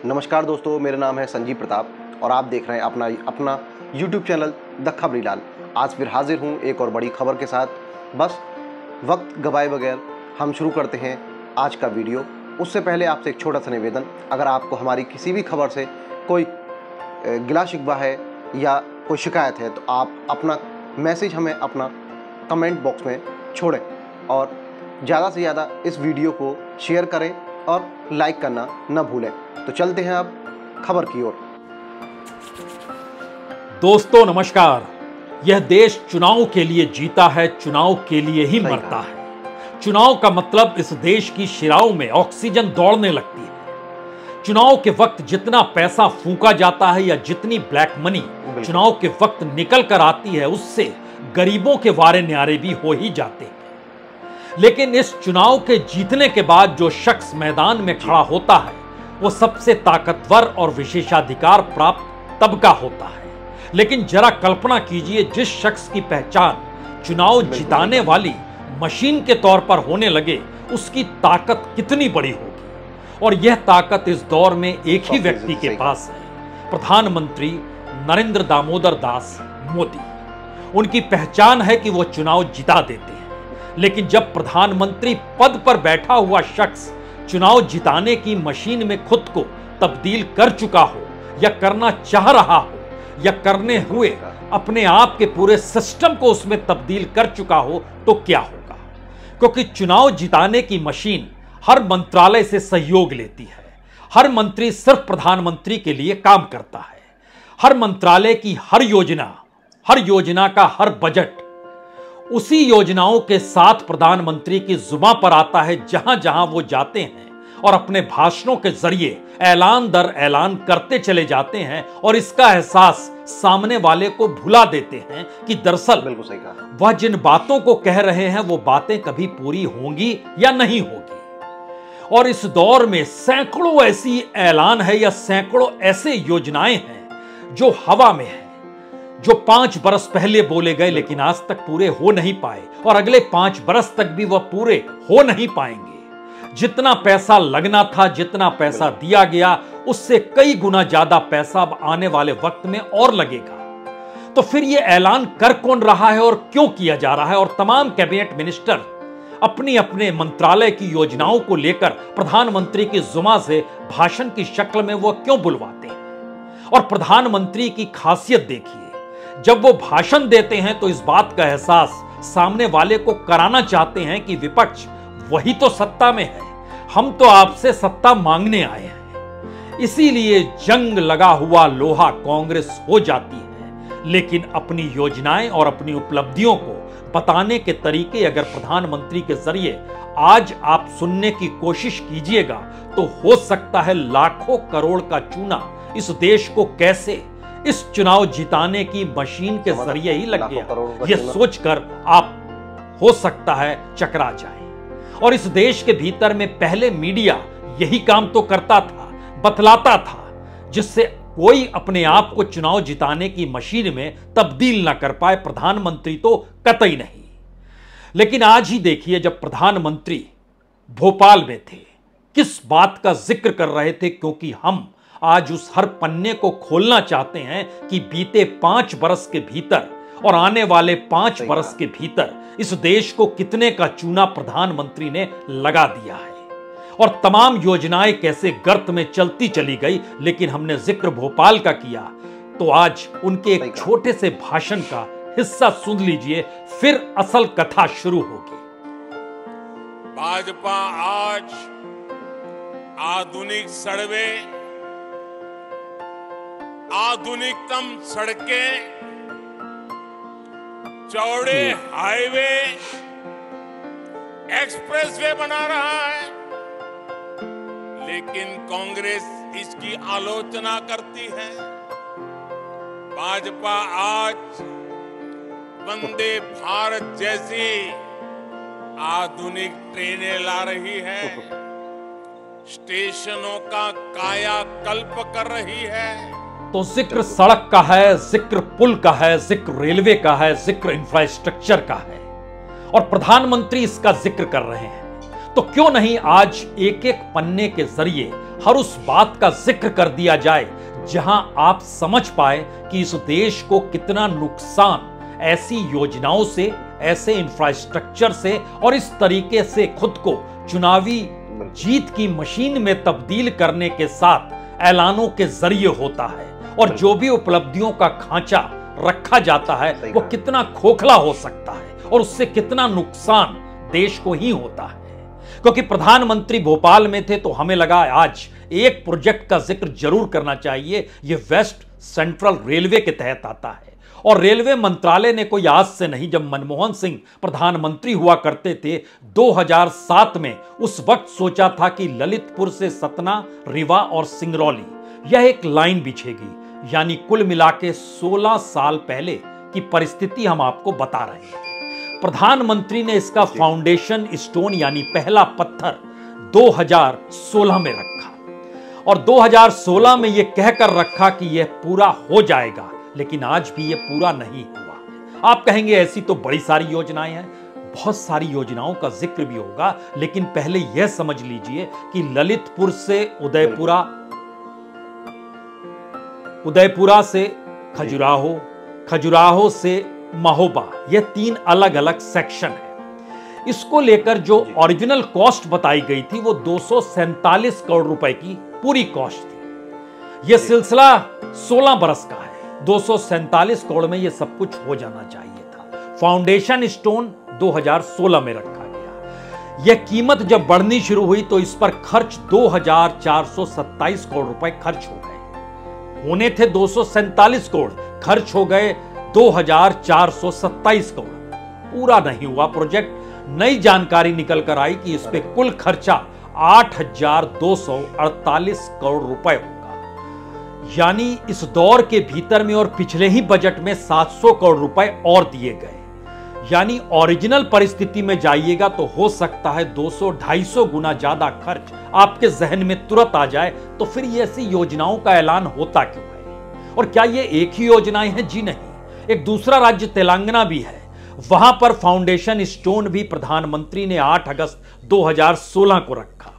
नमस्कार दोस्तों, मेरा नाम है संजीव प्रताप और आप देख रहे हैं अपना YouTube चैनल द खबरीलाल। आज फिर हाजिर हूँ एक और बड़ी खबर के साथ। बस वक्त गवाए बगैर हम शुरू करते हैं आज का वीडियो। उससे पहले आपसे एक छोटा सा निवेदन, अगर आपको हमारी किसी भी खबर से कोई गिला शिकवा है या कोई शिकायत है तो आप अपना मैसेज हमें अपना कमेंट बॉक्स में छोड़ें और ज़्यादा से ज़्यादा इस वीडियो को शेयर करें और लाइक करना न भूलें। तो चलते हैं अब खबर की ओर। दोस्तों नमस्कार। यह देश चुनाव के लिए जीता है, चुनाव के लिए ही मरता है। चुनाव का मतलब इस देश की शिराओं में ऑक्सीजन दौड़ने लगती है। चुनाव के वक्त जितना पैसा फूंका जाता है या जितनी ब्लैक मनी चुनाव के वक्त निकल कर आती है, उससे गरीबों के वारे न्यारे भी हो ही जाते हैं। लेकिन इस चुनाव के जीतने के बाद जो शख्स मैदान में खड़ा होता है वो सबसे ताकतवर और विशेषाधिकार प्राप्त तबका होता है। लेकिन जरा कल्पना कीजिए, जिस शख्स की पहचान चुनाव जिताने वाली मशीन के तौर पर होने लगे, उसकी ताकत कितनी बड़ी होगी। और यह ताकत इस दौर में एक ही व्यक्ति के पास है, प्रधानमंत्री नरेंद्र दामोदर दास मोदी। उनकी पहचान है कि वो चुनाव जिता देते हैं। लेकिन जब प्रधानमंत्री पद पर बैठा हुआ शख्स चुनाव जिताने की मशीन में खुद को तब्दील कर चुका हो या करना चाह रहा हो या करने हुए अपने आप के पूरे सिस्टम को उसमें तब्दील कर चुका हो, तो क्या होगा। क्योंकि चुनाव जिताने की मशीन हर मंत्रालय से सहयोग लेती है। हर मंत्री सिर्फ प्रधानमंत्री के लिए काम करता है। हर मंत्रालय की हर योजना का हर बजट उसी योजनाओं के साथ प्रधानमंत्री की जुबान पर आता है, जहां जहां वो जाते हैं और अपने भाषणों के जरिए ऐलान दर ऐलान करते चले जाते हैं और इसका एहसास सामने वाले को भुला देते हैं कि दरअसल बिल्कुल सही कहा, वह जिन बातों को कह रहे हैं वो बातें कभी पूरी होंगी या नहीं होगी। और इस दौर में सैकड़ों ऐसी ऐलान है या सैकड़ों ऐसे योजनाएं हैं जो हवा में है, जो 5 बरस पहले बोले गए लेकिन आज तक पूरे हो नहीं पाए और अगले 5 बरस तक भी वह पूरे हो नहीं पाएंगे। जितना पैसा लगना था, जितना पैसा दिया गया, उससे कई गुना ज्यादा पैसा अब आने वाले वक्त में और लगेगा। तो फिर यह ऐलान कर कौन रहा है और क्यों किया जा रहा है। और तमाम कैबिनेट मिनिस्टर अपनी अपने मंत्रालय की योजनाओं को लेकर प्रधानमंत्री की जुबान से भाषण की शक्ल में वह क्यों बुलवाते हैं। और प्रधानमंत्री की खासियत देखिए, जब वो भाषण देते हैं तो इस बात का एहसास सामने वाले को कराना चाहते हैं कि विपक्ष वही तो सत्ता में है, हम तो आपसे सत्ता मांगने आए हैं। इसीलिए जंग लगा हुआ लोहा कांग्रेस हो जाती है। लेकिन अपनी योजनाएं और अपनी उपलब्धियों को बताने के तरीके अगर प्रधानमंत्री के जरिए आज आप सुनने की कोशिश कीजिएगा तो हो सकता है लाखों करोड़ का चूना इस देश को कैसे इस चुनाव जिताने की मशीन के जरिए ही लग गया, यह सोचकर आप हो सकता है चकरा जाएं। और इस देश के भीतर में पहले मीडिया यही काम तो करता था, बतलाता था, जिससे कोई अपने आप को चुनाव जिताने की मशीन में तब्दील ना कर पाए, प्रधानमंत्री तो कतई नहीं। लेकिन आज ही देखिए, जब प्रधानमंत्री भोपाल में थे, किस बात का जिक्र कर रहे थे, क्योंकि हम आज उस हर पन्ने को खोलना चाहते हैं कि बीते 5 बरस के भीतर और आने वाले 5 बरस के भीतर इस देश को कितने का चूना प्रधानमंत्री ने लगा दिया है और तमाम योजनाएं कैसे गर्त में चलती चली गई। लेकिन हमने जिक्र भोपाल का किया तो आज उनके एक छोटे से भाषण का हिस्सा सुन लीजिए, फिर असल कथा शुरू होगी। भाजपा आज आधुनिक सड़कें, आधुनिकतम सड़कें, चौड़े हाईवे, एक्सप्रेसवे बना रहा है। लेकिन कांग्रेस इसकी आलोचना करती है। भाजपा आज वंदे भारत जैसी आधुनिक ट्रेनें ला रही है, स्टेशनों का कायाकल्प कर रही है। तो जिक्र सड़क का है, जिक्र पुल का है, जिक्र रेलवे का है, जिक्र इंफ्रास्ट्रक्चर का है और प्रधानमंत्री इसका जिक्र कर रहे हैं। तो क्यों नहीं आज एक एक पन्ने के जरिए हर उस बात का जिक्र कर दिया जाए जहां आप समझ पाए कि इस देश को कितना नुकसान ऐसी योजनाओं से, ऐसे इंफ्रास्ट्रक्चर से और इस तरीके से खुद को चुनावी जीत की मशीन में तब्दील करने के साथ ऐलानों के जरिए होता है, और जो भी उपलब्धियों का खांचा रखा जाता है वो कितना खोखला हो सकता है और उससे कितना नुकसान देश को ही होता है। क्योंकि प्रधानमंत्री भोपाल में थे तो हमें लगा आज एक प्रोजेक्ट का जिक्र जरूर करना चाहिए। ये वेस्ट सेंट्रल रेलवे के तहत आता है, और रेलवे मंत्रालय ने कोई आज से नहीं, जब मनमोहन सिंह प्रधानमंत्री हुआ करते थे 2007 में, उस वक्त सोचा था कि ललितपुर से सतना, रीवा और सिंगरौली यह एक लाइन बिछेगी। यानी कुल मिला के 16 साल पहले की परिस्थिति हम आपको बता रहे हैं। प्रधानमंत्री ने इसका फाउंडेशन स्टोन यानी पहला पत्थर 2016 में रखा, और 2016 में यह कहकर रखा कि यह पूरा हो जाएगा, लेकिन आज भी यह पूरा नहीं हुआ। आप कहेंगे ऐसी तो बड़ी सारी योजनाएं हैं, बहुत सारी योजनाओं का जिक्र भी होगा, लेकिन पहले यह समझ लीजिए कि ललितपुर से उदयपुरा, उदयपुरा से खजुराहो, खजुराहो से महोबा, यह 3 अलग अलग सेक्शन है। इसको लेकर जो ओरिजिनल कॉस्ट बताई गई थी वो 247 करोड़ रुपए की पूरी कॉस्ट थी। यह सिलसिला 16 बरस का है। 247 करोड़ में यह सब कुछ हो जाना चाहिए था। फाउंडेशन स्टोन 2016 में रखा गया। यह कीमत जब बढ़नी शुरू हुई तो इस पर खर्च 2427 करोड़ रुपए खर्च हो गए। होने थे 247 करोड़, खर्च हो गए 2427 करोड़। पूरा नहीं हुआ प्रोजेक्ट। नई जानकारी निकल कर आई कि इस पे कुल खर्चा 8248 करोड़ रुपए होगा। यानी इस दौर के भीतर में और पिछले ही बजट में 700 करोड़ रुपए और दिए गए। यानी ओरिजिनल परिस्थिति में जाइएगा तो हो सकता है 200-250 गुना ज्यादा खर्च आपके जहन में तुरंत आ जाए। तो फिर ये ऐसी योजनाओं का ऐलान होता क्यों है? और क्या ये एक ही योजनाएं हैं? जी नहीं, एक दूसरा राज्य तेलंगाना भी है। वहां पर फाउंडेशन स्टोन भी प्रधानमंत्री ने 8 अगस्त 2016 को रखा,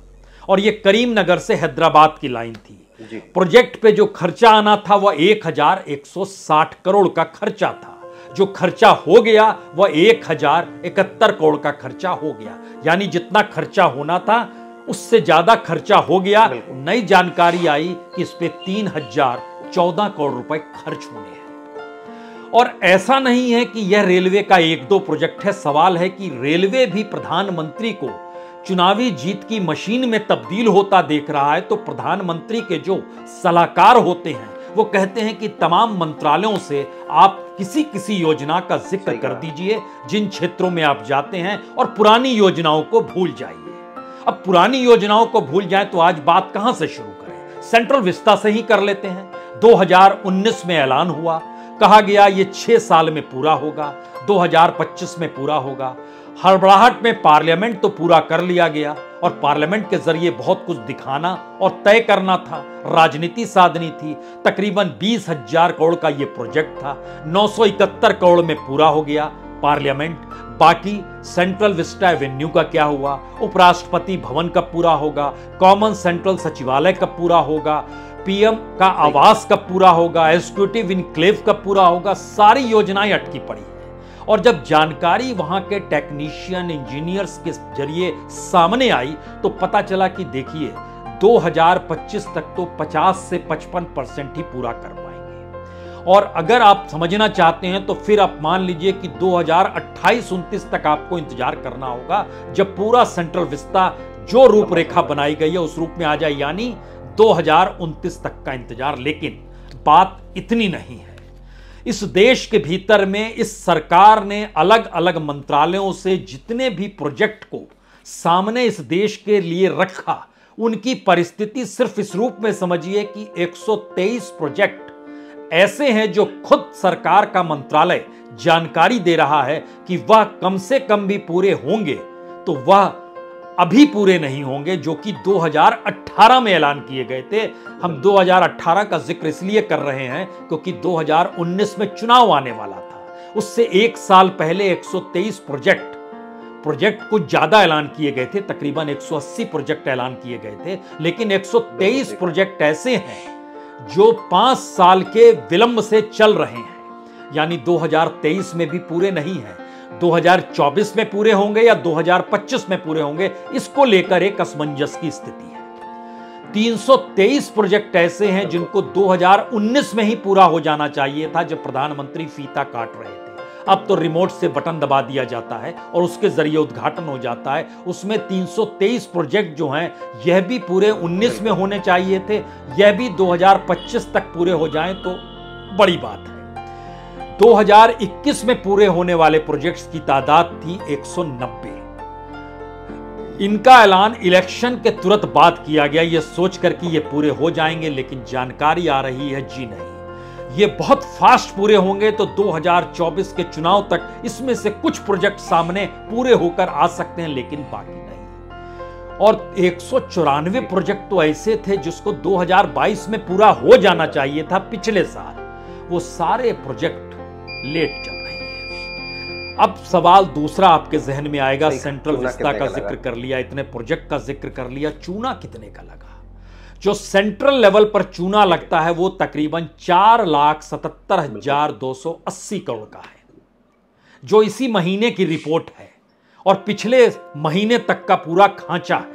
और यह करीमनगर से हैदराबाद की लाइन थी। प्रोजेक्ट पे जो खर्चा आना था वह 1160 करोड़ का खर्चा था। जो खर्चा हो गया वह 1071 करोड़ का खर्चा हो गया। यानी जितना खर्चा होना था उससे ज्यादा खर्चा हो गया। नई जानकारी आई कि इस पे 3014 करोड़ रुपए खर्च होने हैं। और ऐसा नहीं है कि यह रेलवे का 1-2 प्रोजेक्ट है। सवाल है कि रेलवे भी प्रधानमंत्री को चुनावी जीत की मशीन में तब्दील होता देख रहा है, तो प्रधानमंत्री के जो सलाहकार होते हैं वो कहते हैं कि तमाम मंत्रालयों से आप किसी किसी योजना का जिक्र कर दीजिए जिन क्षेत्रों में आप जाते हैं, और पुरानी योजनाओं को भूल जाइए। अब पुरानी योजनाओं को भूल जाए तो आज बात कहां से शुरू करें? सेंट्रल विस्ता से ही कर लेते हैं। 2019 में ऐलान हुआ, कहा गया ये 6 साल में पूरा होगा, 2025 में पूरा होगा। हड़बड़ाहट में पार्लियामेंट तो पूरा कर लिया गया, और पार्लियामेंट के जरिए बहुत कुछ दिखाना और तय करना था, राजनीति साधनी थी। तकरीबन 20,000 करोड़ का ये प्रोजेक्ट था। 971 करोड़ में पूरा हो गया पार्लियामेंट। बाकी सेंट्रल विस्टा एवेन्यू का क्या हुआ? उपराष्ट्रपति भवन कब पूरा होगा? कॉमन सेंट्रल सचिवालय कब पूरा होगा? पीएम का आवास कब पूरा होगा? एग्जीक्यूटिव इनक्लेव कब पूरा होगा? सारी योजनाएं अटकी पड़ी है। और जब जानकारी वहां के टेक्नीशियन, इंजीनियर्स के जरिए सामने आई तो पता चला कि देखिए 2025 तक तो 50 से 55% ही पूरा कर पाएंगे। और अगर आप समझना चाहते हैं तो फिर आप मान लीजिए कि 2028-29 तक आपको इंतजार करना होगा, जब पूरा सेंट्रल विस्ता जो रूपरेखा बनाई गई है उस रूप में आ जाए। यानी 2029 तक का इंतजार। लेकिन बात इतनी नहीं है। इस देश के भीतर में इस सरकार ने अलग अलग मंत्रालयों से जितने भी प्रोजेक्ट को सामने इस देश के लिए रखा, उनकी परिस्थिति सिर्फ इस रूप में समझिए कि 123 प्रोजेक्ट ऐसे हैं जो खुद सरकार का मंत्रालय जानकारी दे रहा है कि वह कम से कम भी पूरे होंगे, तो वह अभी पूरे नहीं होंगे, जो कि 2018 में ऐलान किए गए थे। हम 2018 का जिक्र इसलिए कर रहे हैं क्योंकि 2019 में चुनाव आने वाला था। उससे 1 साल पहले 123 प्रोजेक्ट प्रोजेक्ट कुछ ज्यादा ऐलान किए गए थे, तकरीबन 180 प्रोजेक्ट ऐलान किए गए थे, लेकिन 123 प्रोजेक्ट ऐसे हैं जो 5 साल के विलंब से चल रहे हैं, यानी 2023 में भी पूरे नहीं हैं, 2024 में पूरे होंगे या 2025 में पूरे होंगे, इसको लेकर एक असमंजस की स्थिति है। 323 प्रोजेक्ट ऐसे हैं जिनको 2019 में ही पूरा हो जाना चाहिए था, जब प्रधानमंत्री फीता काट रहे थे। अब तो रिमोट से बटन दबा दिया जाता है और उसके जरिए उद्घाटन हो जाता है। उसमें 323 प्रोजेक्ट जो हैं यह भी पूरे 19 में होने चाहिए थे, यह भी 2025 तक पूरे हो जाएं तो बड़ी बात है। 2021 में पूरे होने वाले प्रोजेक्ट्स की तादाद थी 190। इनका ऐलान इलेक्शन के तुरंत बाद किया गया, यह सोचकर कि ये पूरे हो जाएंगे, लेकिन जानकारी आ रही है जी नहीं, ये बहुत फास्ट पूरे होंगे तो 2024 के चुनाव तक इसमें से कुछ प्रोजेक्ट सामने पूरे होकर आ सकते हैं, लेकिन बाकी नहीं। और 194 प्रोजेक्ट तो ऐसे थे जिसको 2022 में पूरा हो जाना चाहिए था पिछले साल, वो सारे प्रोजेक्ट लेट चल रहे हैं। अब सवाल दूसरा आपके जहन में आएगा, सेंट्रल विस्ता का जिक्र कर लिया, इतने प्रोजेक्ट का जिक्र कर लिया, चूना कितने का लगा? जो सेंट्रल लेवल पर चूना लगता है वो तकरीबन 4,77,280 करोड़ का है, जो इसी महीने की रिपोर्ट है और पिछले महीने तक का पूरा खांचा है।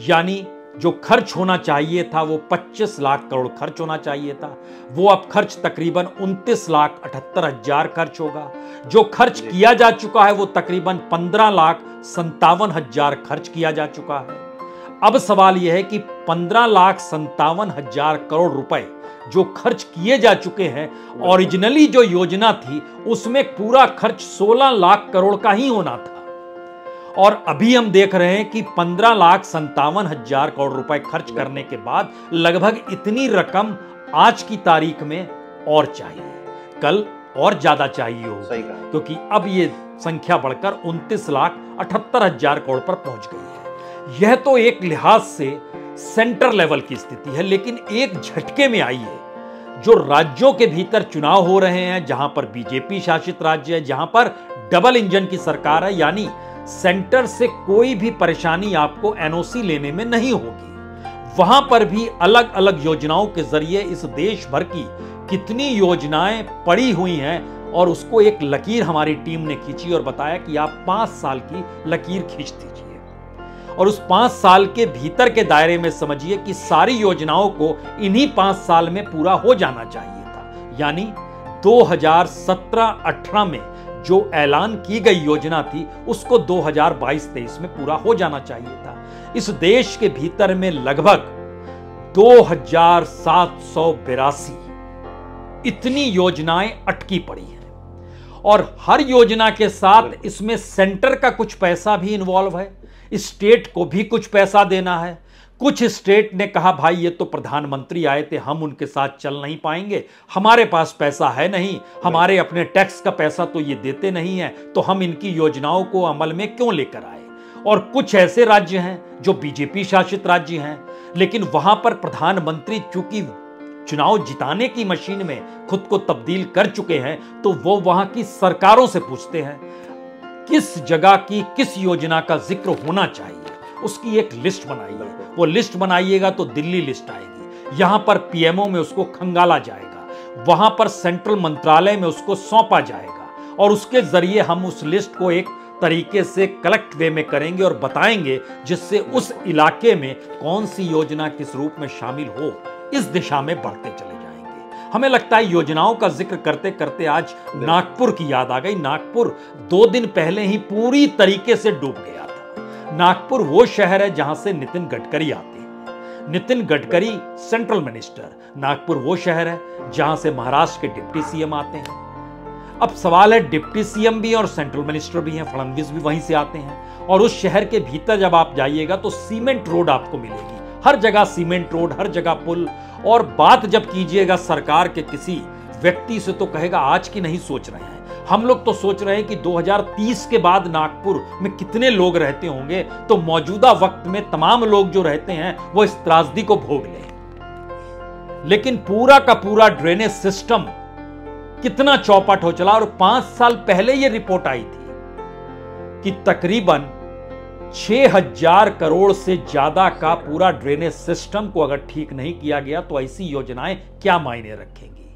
यानी जो खर्च होना चाहिए था वो 25 लाख करोड़ खर्च होना चाहिए था, वो अब खर्च तकरीबन 29,78,000 खर्च होगा। जो खर्च किया जा चुका है वो तकरीबन 15,57,000 खर्च किया जा चुका है। अब सवाल यह है कि 15,57,000 करोड़ रुपए जो खर्च किए जा चुके हैं, ओरिजिनली जो योजना थी उसमें पूरा खर्च 16 लाख करोड़ का ही होना था, और अभी हम देख रहे हैं कि 15,57,000 करोड़ रुपए खर्च करने के बाद लगभग इतनी रकम आज की तारीख में और चाहिए, कल और ज्यादा चाहिए होगी, क्योंकि अब ये संख्या बढ़कर 29,78,000 करोड़ पर पहुंच गई है। यह तो एक लिहाज से सेंटर लेवल की स्थिति है, लेकिन एक झटके में आई है। जो राज्यों के भीतर चुनाव हो रहे हैं, जहां पर बीजेपी शासित राज्य है, जहां पर डबल इंजन की सरकार है, यानी सेंटर से कोई भी परेशानी आपको एनओसी लेने में नहीं होगी, वहां पर भी अलग अलग योजनाओं के जरिए इस देश भर की कितनी योजनाएं पड़ी हुई हैं, और उसको एक लकीर हमारी टीम ने खींची और बताया कि आप 5 साल की लकीर खींच दीजिए, और उस 5 साल के भीतर के दायरे में समझिए कि सारी योजनाओं को इन्हीं 5 साल में पूरा हो जाना चाहिए था। यानी 2017-18 में जो ऐलान की गई योजना थी उसको 2022-23 में पूरा हो जाना चाहिए था। इस देश के भीतर में लगभग 2,782 इतनी योजनाएं अटकी पड़ी हैं, और हर योजना के साथ इसमें सेंटर का कुछ पैसा भी इन्वॉल्व है, स्टेट को भी कुछ पैसा देना है। कुछ स्टेट ने कहा भाई ये तो प्रधानमंत्री आए थे, हम उनके साथ चल नहीं पाएंगे, हमारे पास पैसा है नहीं, हमारे अपने टैक्स का पैसा तो ये देते नहीं है, तो हम इनकी योजनाओं को अमल में क्यों लेकर आए। और कुछ ऐसे राज्य हैं जो बीजेपी शासित राज्य हैं, लेकिन वहां पर प्रधानमंत्री चूंकि चुनाव जिताने की मशीन में खुद को तब्दील कर चुके हैं, तो वो वहां की सरकारों से पूछते हैं किस जगह की किस योजना का जिक्र होना चाहिए, उसकी एक लिस्ट बनाइए। वो लिस्ट बनाइएगा तो दिल्ली लिस्ट आएगी, यहां पर पीएमओ में उसको खंगाला जाएगा, वहां पर सेंट्रल मंत्रालय में उसको सौंपा जाएगा, और उसके जरिए हम उस लिस्ट को एक तरीके से कलेक्ट वे में करेंगे और बताएंगे, जिससे उस इलाके में कौन सी योजना किस रूप में शामिल हो, इस दिशा में बढ़ते चले जाएंगे। हमें लगता है योजनाओं का जिक्र करते करते आज नागपुर की याद आ गई। नागपुर 2 दिन पहले ही पूरी तरीके से डूब गया था। नागपुर वो शहर है जहां से नितिन गडकरी आते हैं। Nitin Gadkari central minister. नागपुर वो शहर है जहां से महाराष्ट्र के डिप्टी सीएम आते हैं। अब सवाल है, डिप्टी सीएम भी और सेंट्रल मिनिस्टर भी हैं, फडणवीस भी वहीं से आते हैं, और उस शहर के भीतर जब आप जाइएगा तो सीमेंट रोड आपको मिलेगी, हर जगह सीमेंट रोड, हर जगह पुल। और बात जब कीजिएगा सरकार के किसी व्यक्ति से तो कहेगा आज की नहीं सोच रहे हैं, हम लोग तो सोच रहे हैं कि 2030 के बाद नागपुर में कितने लोग रहते होंगे, तो मौजूदा वक्त में तमाम लोग जो रहते हैं वो इस त्रासदी को भोग लें। लेकिन पूरा का पूरा ड्रेनेज सिस्टम कितना चौपट हो चला। और 5 साल पहले ये रिपोर्ट आई थी कि तकरीबन 6000 करोड़ से ज्यादा का पूरा ड्रेनेज सिस्टम को अगर ठीक नहीं किया गया तो ऐसी योजनाएं क्या मायने रखेंगी।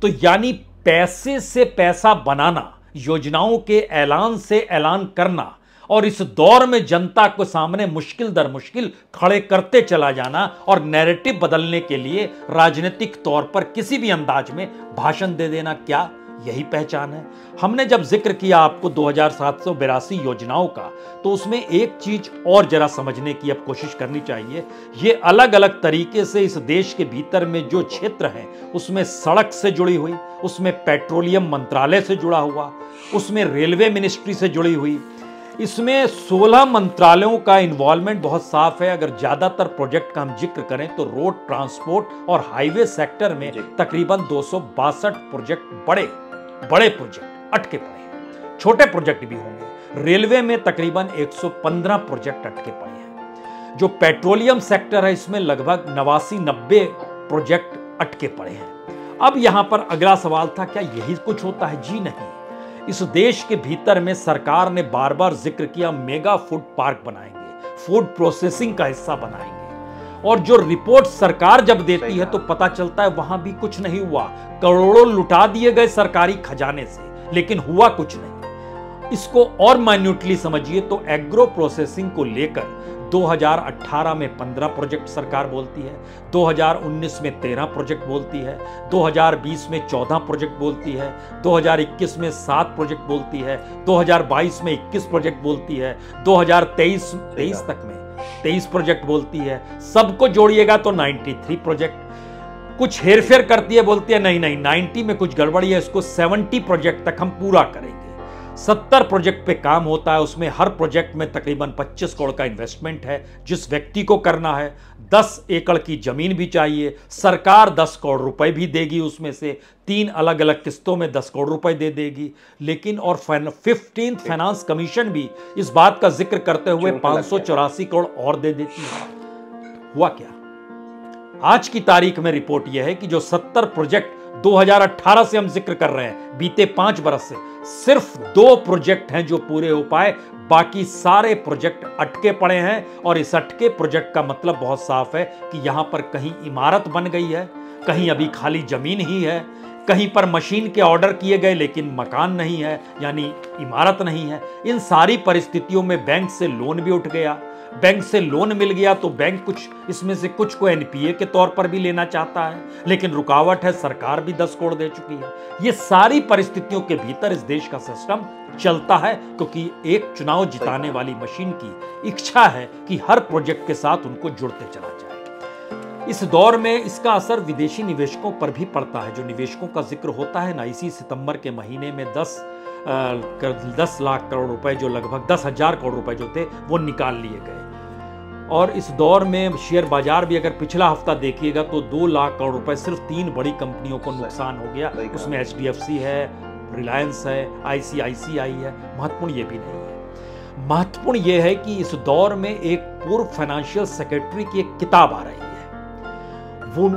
तो यानी पैसे से पैसा बनाना, योजनाओं के ऐलान से ऐलान करना और इस दौर में जनता को सामने मुश्किल दर मुश्किल खड़े करते चला जाना और नैरेटिव बदलने के लिए राजनीतिक तौर पर किसी भी अंदाज में भाषण दे देना, क्या यही पहचान है। हमने जब जिक्र किया आपको 2782 योजनाओं का, तो उसमें एक चीज और जरा समझने की अब कोशिश करनी चाहिए। ये अलग अलग तरीके से इस देश के भीतर में जो क्षेत्र हैं उसमें सड़क से जुड़ी हुई, उसमें पेट्रोलियम मंत्रालय से जुड़ा हुआ, उसमें रेलवे मिनिस्ट्री से जुड़ी हुई, इसमें 16 मंत्रालयों का इन्वॉल्वमेंट बहुत साफ है। अगर ज्यादातर प्रोजेक्ट का हम जिक्र करें तो रोड ट्रांसपोर्ट और हाईवे सेक्टर में तकरीबन 262 प्रोजेक्ट बड़े प्रोजेक्ट अटके पड़े हैं, छोटे प्रोजेक्ट भी होंगे। रेलवे में तकरीबन 115 प्रोजेक्ट अटके पड़े हैं। जो पेट्रोलियम सेक्टर है इसमें लगभग 89-90 प्रोजेक्ट अटके पड़े हैं। अब यहां पर अगला सवाल था, क्या यही कुछ होता है? जी नहीं। इस देश के भीतर में सरकार ने बार बार जिक्र किया मेगा फूड पार्क बनाएंगे, फूड प्रोसेसिंग का हिस्सा बनाएंगे, और जो रिपोर्ट सरकार जब देती है तो पता चलता है वहां भी कुछ नहीं हुआ। करोड़ों लुटा दिए गए सरकारी खजाने से, लेकिन हुआ कुछ नहीं। इसको और माइन्यूटली समझिए तो एग्रो प्रोसेसिंग को लेकर 2018 में 15 प्रोजेक्ट सरकार बोलती है, 2019 में 13 प्रोजेक्ट बोलती है, 2020 में 14 प्रोजेक्ट बोलती है, 2021 में 7 प्रोजेक्ट बोलती है, 2022 में 21 प्रोजेक्ट बोलती है, 2023 तक में 23 प्रोजेक्ट बोलती है। सबको जोड़िएगा तो 93 प्रोजेक्ट। कुछ हेरफेर करती है, बोलती है नहीं 90 में कुछ गड़बड़ी है, इसको 70 प्रोजेक्ट तक हम पूरा करेंगे। 70 प्रोजेक्ट पे काम होता है, उसमें हर प्रोजेक्ट में तकरीबन 25 करोड़ का इन्वेस्टमेंट है जिस व्यक्ति को करना है। 10 एकड़ की जमीन भी चाहिए, सरकार 10 करोड़ रुपए भी देगी, उसमें से 3 अलग अलग किस्तों में 10 करोड़ रुपए दे देगी। लेकिन और 15th फाइनेंस कमीशन भी इस बात का जिक्र करते हुए 584 करोड़ और दे देती है। हुआ क्या? आज की तारीख में रिपोर्ट यह है कि जो 70 प्रोजेक्ट 2018 से हम जिक्र कर रहे हैं, बीते 5 बरस से सिर्फ 2 प्रोजेक्ट हैं जो पूरे हो पाए, बाकी सारे प्रोजेक्ट अटके पड़े हैं। और इस अटके प्रोजेक्ट का मतलब बहुत साफ है कि यहां पर कहीं इमारत बन गई है, कहीं अभी खाली जमीन ही है, कहीं पर मशीन के ऑर्डर किए गए लेकिन मकान नहीं है, यानी इमारत नहीं है। इन सारी परिस्थितियों में बैंक से लोन भी उठ गया। बैंक से लोन मिल गया तो बैंक कुछ इसमें से कुछ को एनपीए के तौर पर भी लेना चाहता है, लेकिन रुकावट है, सरकार भी 10 करोड़ दे चुकी है। ये सारी परिस्थितियों के भीतर इस देश का सिस्टम चलता है, क्योंकि एक चुनाव जिताने वाली मशीन की इच्छा है कि हर प्रोजेक्ट के साथ उनको जुड़ते चला जाए। इस दौर में इसका असर विदेशी निवेशकों पर भी पड़ता है। जो निवेशकों का जिक्र होता है ना, इसी सितंबर के महीने में 10 लाख करोड़ रुपए, जो लगभग 10,000 करोड़ रुपए जो थे वो निकाल लिए गए। और इस दौर में शेयर बाजार भी अगर पिछला हफ्ता देखिएगा तो 2 लाख करोड़ रुपए सिर्फ 3 बड़ी कंपनियों को नुकसान हो गया। उसमें HDFC है, रिलायंस है, ICICI है। महत्वपूर्ण ये भी नहीं है। महत्वपूर्ण ये है कि इस दौर में एक पूर्व फाइनेंशियल सेक्रेटरी की एक किताब आ रही है।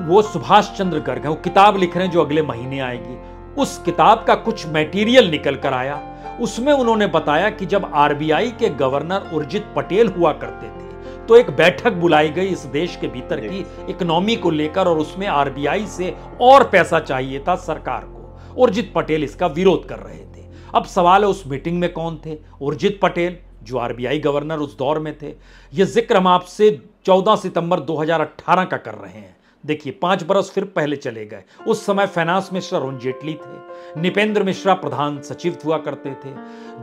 वो सुभाष चंद्र गर्ग है, वो किताब लिख रहे हैं जो अगले महीने आएगी। उस किताब का कुछ मटेरियल निकल कर आया। उसमें उन्होंने बताया कि जब RBI के गवर्नर उर्जित पटेल हुआ करते थे तो एक बैठक बुलाई गई इस देश के भीतर की इकोनॉमी को लेकर, और उसमें RBI से और पैसा चाहिए था सरकार को। उर्जित पटेल इसका विरोध कर रहे थे। अब सवाल है उस मीटिंग में कौन थे? उर्जित पटेल, जो RBI गवर्नर उस दौर में थे। यह जिक्र हम आपसे 14 सितंबर 2018 का कर रहे हैं। देखिए 5 बरस फिर पहले चले गए। उस समय फाइनेंस मिनिस्टर अरुण जेटली थे, निपेंद्र मिश्रा प्रधान सचिव हुआ करते थे,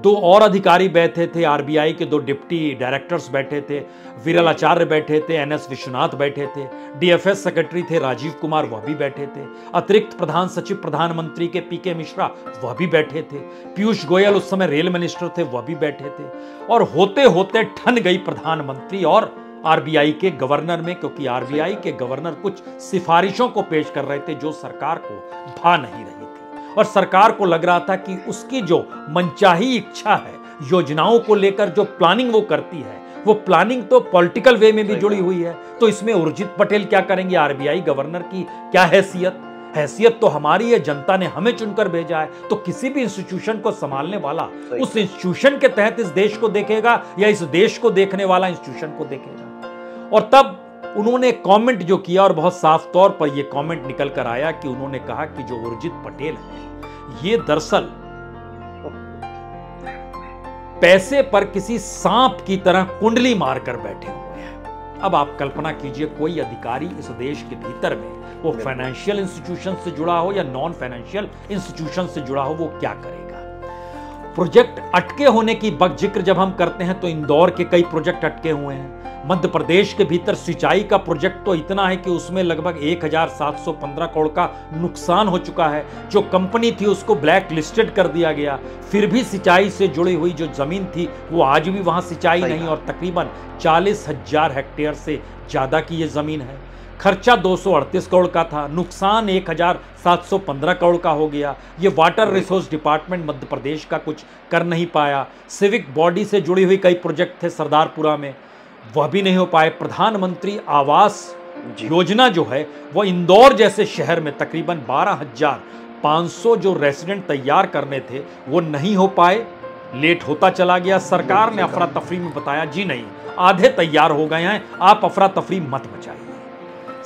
2 और अधिकारी बैठे थे, RBI के 2 डिप्टी डायरेक्टर्स बैठे थे, विरल आचार्य बैठे थे, NS विश्वनाथ बैठे थे, DFS सेक्रेटरी थे राजीव कुमार, वह भी बैठे थे, अतिरिक्त प्रधान सचिव प्रधानमंत्री के PK मिश्रा वह भी बैठे थे, पीयूष गोयल उस समय रेल मिनिस्टर थे, वह भी बैठे थे। और होते होते ठन गई प्रधानमंत्री और RBI के गवर्नर में, क्योंकि RBI के गवर्नर कुछ सिफारिशों को पेश कर रहे थे जो सरकार को भा नहीं रही थी। और सरकार को लग रहा था कि उसकी जो मनचाही इच्छा है, योजनाओं को लेकर जो प्लानिंग वो करती है, वो प्लानिंग तो पॉलिटिकल वे में भी जुड़ी हुई है। तो इसमें उर्जित पटेल क्या करेंगे? RBI गवर्नर की क्या हैसियत? हैसियत तो हमारी है, जनता ने हमें चुनकर भेजा है, तो किसी भी इंस्टीट्यूशन को संभालने वाला उस इंस्टीट्यूशन के तहत इस देश को देखेगा या इस देश को देखने वाला इंस्टीट्यूशन को देखेगा। और तब उन्होंने कमेंट जो किया, और बहुत साफ तौर पर यह कमेंट निकल कर आया कि उन्होंने कहा कि जो उर्जित पटेल है ये दरअसल पैसे पर किसी सांप की तरह कुंडली मारकर बैठे हुए हैं। अब आप कल्पना कीजिए, कोई अधिकारी इस देश के भीतर में, वो फाइनेंशियल इंस्टीट्यूशन से जुड़ा हो या नॉन फाइनेंशियल इंस्टीट्यूशन से जुड़ा हो, वो क्या करेगा। प्रोजेक्ट अटके होने की जिक्र जब हम करते हैं तो इंदौर के कई प्रोजेक्ट अटके हुए हैं। मध्य प्रदेश के भीतर सिंचाई का प्रोजेक्ट तो इतना है कि उसमें लगभग 1715 करोड़ का नुकसान हो चुका है। जो कंपनी थी उसको ब्लैक लिस्टेड कर दिया गया, फिर भी सिंचाई से जुड़ी हुई जो जमीन थी वो आज भी वहां सिंचाई नहीं, और तकरीबन 40,000 हेक्टेयर से ज्यादा की ये जमीन है। खर्चा 238 करोड़ का था, नुकसान 1715 करोड़ का हो गया। ये water resource department Madhya Pradesh का कुछ कर नहीं पाया। सिविक बॉडी से जुड़ी हुई कई प्रोजेक्ट थे सरदारपुरा में, वह भी नहीं हो पाए। प्रधानमंत्री आवास योजना जो है वो इंदौर जैसे शहर में तकरीबन 12,500 जो रेसिडेंट तैयार करने थे वो नहीं हो पाए, लेट होता चला गया। सरकार ने अफरा तफरी में बताया जी नहीं, आधे तैयार हो गए हैं, आप अफरा तफरी मत मचाइए।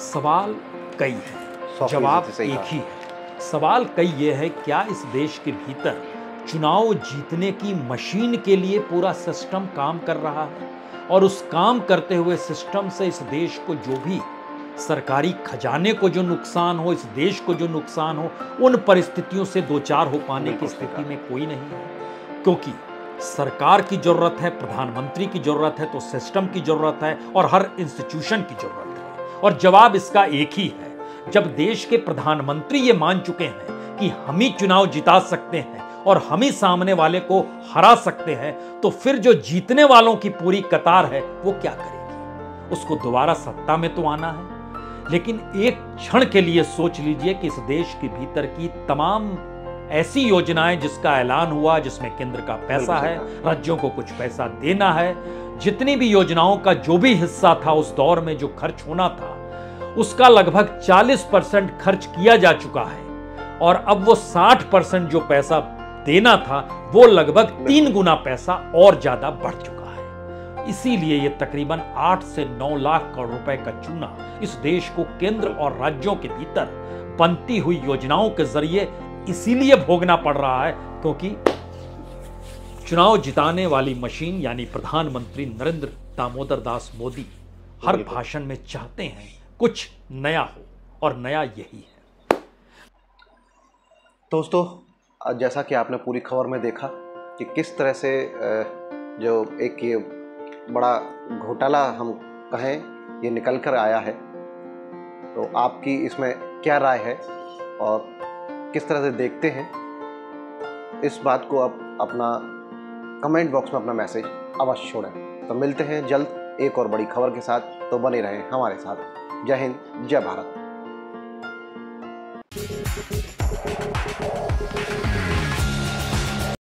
सवाल कई है, जवाब एक ही है। सवाल कई ये है, क्या इस देश के भीतर चुनाव जीतने की मशीन के लिए पूरा सिस्टम काम कर रहा है, और उस काम करते हुए सिस्टम से इस देश को जो भी सरकारी खजाने को जो नुकसान हो, इस देश को जो नुकसान हो, उन परिस्थितियों से दो चार हो पाने की स्थिति में कोई नहीं है। क्योंकि सरकार की जरूरत है, प्रधानमंत्री की जरूरत है, तो सिस्टम की जरूरत है और हर इंस्टीट्यूशन की जरूरत है। और जवाब इसका एक ही है। जब देश के प्रधानमंत्री ये मान चुके हैं कि हम ही चुनाव जिता सकते हैं और हम ही सामने वाले को हरा सकते हैं, तो फिर जो जीतने वालों की पूरी कतार है वो क्या करेगी। उसको दोबारा सत्ता में तो आना है, लेकिन एक क्षण के लिए सोच लीजिए कि इस देश के भीतर की तमाम ऐसी योजनाएं जिसका ऐलान हुआ, जिसमें केंद्र का पैसा है, राज्यों को कुछ पैसा देना है, जितनी भी योजनाओं का जो भी हिस्सा था उस दौर में जो खर्च होना था, उसका लगभग 40% खर्च किया जा चुका है। और अब वो 60% जो पैसा देना था वो लगभग 3 गुना पैसा और ज्यादा बढ़ चुका है। इसीलिए ये तकरीबन 8 से 9 लाख करोड़ रुपए का चूना इस देश को केंद्र और राज्यों के भीतर बनती हुई योजनाओं के जरिए इसीलिए भोगना पड़ रहा है, क्योंकि चुनाव जिताने वाली मशीन यानी प्रधानमंत्री नरेंद्र दामोदर दास मोदी हर भाषण में चाहते हैं कुछ नया हो, और नया यही है। दोस्तों, जैसा कि आपने पूरी खबर में देखा कि किस तरह से जो एक ये बड़ा घोटाला हम कहें ये निकल कर आया है, तो आपकी इसमें क्या राय है और किस तरह से देखते हैं, इस बात को आप अपना कमेंट बॉक्स में अपना मैसेज अवश्य छोड़ें। तो मिलते हैं जल्द एक और बड़ी खबर के साथ, तो बने रहें हमारे साथ। जय हिंद, जय भारत।